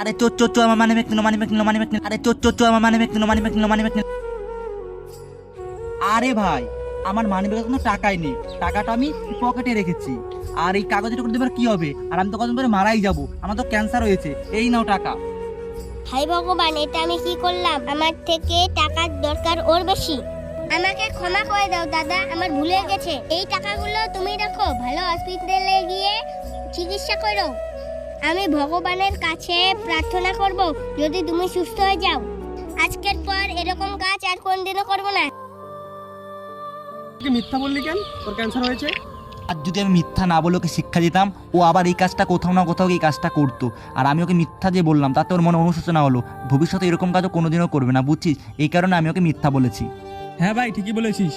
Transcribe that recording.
আরে চোর চোর চোর, আমার মানি ব্যাগ নিল, মানি ব্যাগ নিল, মানি ব্যাগ নিল। আরে চোর চোর চোর, আমার মানি ব্যাগ নিল, মানি ব্যাগ নিল, মানি ব্যাগ নিল। আরে ভাই, আমার মানি ব্যাগে কোনো টাকাই নেই, টাকাটা আমি পকেটে রেখেছি। আর এই কাগজের টুকরো দেবার কি হবে? আর আমি তো কদিন পরে মারাই যাবো, আমার তো ক্যান্সার হয়েছে। এই নাও টাকা। হাই ভগবান, এটা আমি কি করলাম? আমার থেকে টাকার দরকার ওর বেশি। আমাকে ক্ষমা করে দাও দাদা, আমার ভুল হয়ে গেছে। এই টাকাগুলো তুমি রাখো, ভালো হসপিটালে গিয়ে চিকিৎসা করো। আমি ভগবানের কাছে প্রার্থনা করব যদি তুমি সুস্থ হয়ে যাও। আজকের পর এরকম কাজ আর কোনদিনও করব না। তুই মিথ্যা বললি কেন? তোর ক্যান্সার হয়েছে? আর যদি আমি মিথ্যা না বলে ওকে শিক্ষা দিতাম, ও আবার এই কাজটা কোথাও না কোথাও এই কাজটা করতো। আর আমি ওকে মিথ্যা যে বললাম, তাতে ওর মনে অনুশোচনা হলো। ভবিষ্যতে এরকম কাজও কোনোদিনও করবে না, বুঝছিস? এই কারণে আমি ওকে মিথ্যা বলেছি। হ্যাঁ ভাই, ঠিকই বলেছিস।